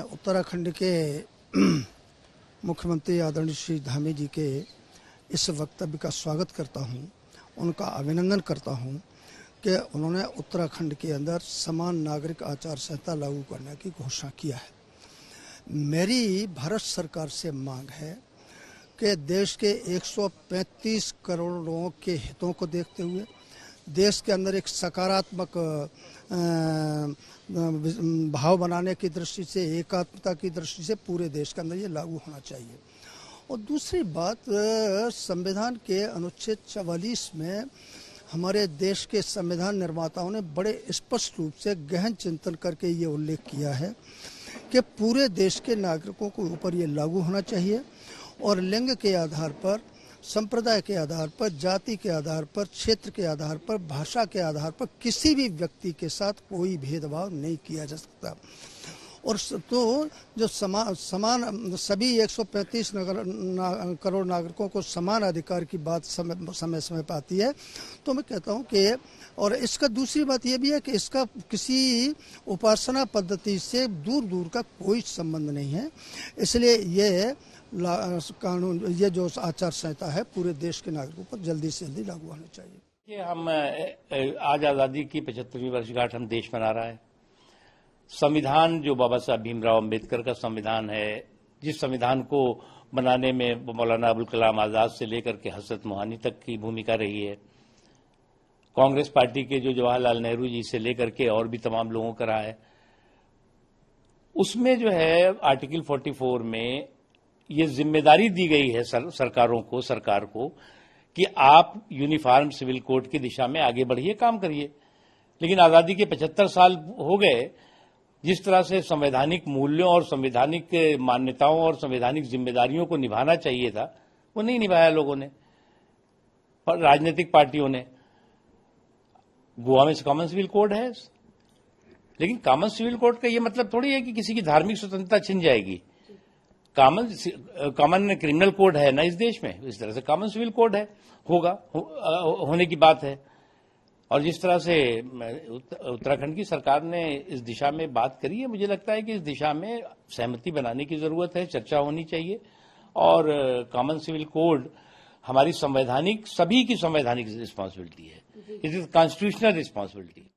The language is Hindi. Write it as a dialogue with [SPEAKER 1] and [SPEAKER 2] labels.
[SPEAKER 1] उत्तराखंड के मुख्यमंत्री आदरणीय श्री धामी जी के इस वक्तव्य का स्वागत करता हूं, उनका अभिनंदन करता हूं कि उन्होंने उत्तराखंड के अंदर समान नागरिक आचार संहिता लागू करने की घोषणा किया है। मेरी भारत सरकार से मांग है कि देश के 135 करोड़ लोगों के हितों को देखते हुए देश के अंदर एक सकारात्मक भाव बनाने की दृष्टि से, एकात्मता की दृष्टि से पूरे देश के अंदर ये लागू होना चाहिए। और दूसरी बात, संविधान के अनुच्छेद 44 में हमारे देश के संविधान निर्माताओं ने बड़े स्पष्ट रूप से गहन चिंतन करके ये उल्लेख किया है कि पूरे देश के नागरिकों के ऊपर ये लागू होना चाहिए और लिंग के आधार पर, संप्रदाय के आधार पर, जाति के आधार पर, क्षेत्र के आधार पर, भाषा के आधार पर किसी भी व्यक्ति के साथ कोई भेदभाव नहीं किया जा सकता। और तो जो समान सभी 135 करोड़ नागरिकों को समान अधिकार की बात समय समय पर आती है, तो मैं कहता हूं कि, और इसका दूसरी बात यह भी है कि इसका किसी उपासना पद्धति से दूर दूर का कोई संबंध नहीं है। इसलिए ये कानून, ये जो आचार संहिता है, पूरे देश के नागरिकों पर जल्दी से जल्दी लागू होना चाहिए।
[SPEAKER 2] हम आज आज़ादी की 75वीं वर्षगांठ हम देश मना रहा है। संविधान जो बाबा साहब भीमराव अंबेडकर का संविधान है, जिस संविधान को बनाने में मौलाना अबुल कलाम आजाद से लेकर के हजरत मोहानी तक की भूमिका रही है, कांग्रेस पार्टी के जो जवाहरलाल नेहरू जी से लेकर के और भी तमाम लोगों का रहा है, उसमें जो है आर्टिकल 44 में ये जिम्मेदारी दी गई है सरकार को कि आप यूनिफॉर्म सिविल कोड की दिशा में आगे बढ़िए, काम करिए। लेकिन आजादी के 75 साल हो गए, जिस तरह से संवैधानिक मूल्यों और संवैधानिक मान्यताओं और संवैधानिक जिम्मेदारियों को निभाना चाहिए था, वो नहीं निभाया लोगों ने और राजनीतिक पार्टियों ने। गोवा में कॉमन सिविल कोड है, लेकिन कॉमन सिविल कोड का ये मतलब थोड़ी है कि किसी की धार्मिक स्वतंत्रता छिन जाएगी। कॉमन क्रिमिनल कोड है ना इस देश में, इस तरह से कॉमन सिविल कोड है, होने की बात है। और जिस तरह से उत्तराखंड की सरकार ने इस दिशा में बात करी है, मुझे लगता है कि इस दिशा में सहमति बनाने की जरूरत है, चर्चा होनी चाहिए। और कॉमन सिविल कोड हमारी सभी की संवैधानिक रिस्पॉन्सिबिलिटी है, इट इज कॉन्स्टिट्यूशनल रिस्पॉन्सिबिलिटी।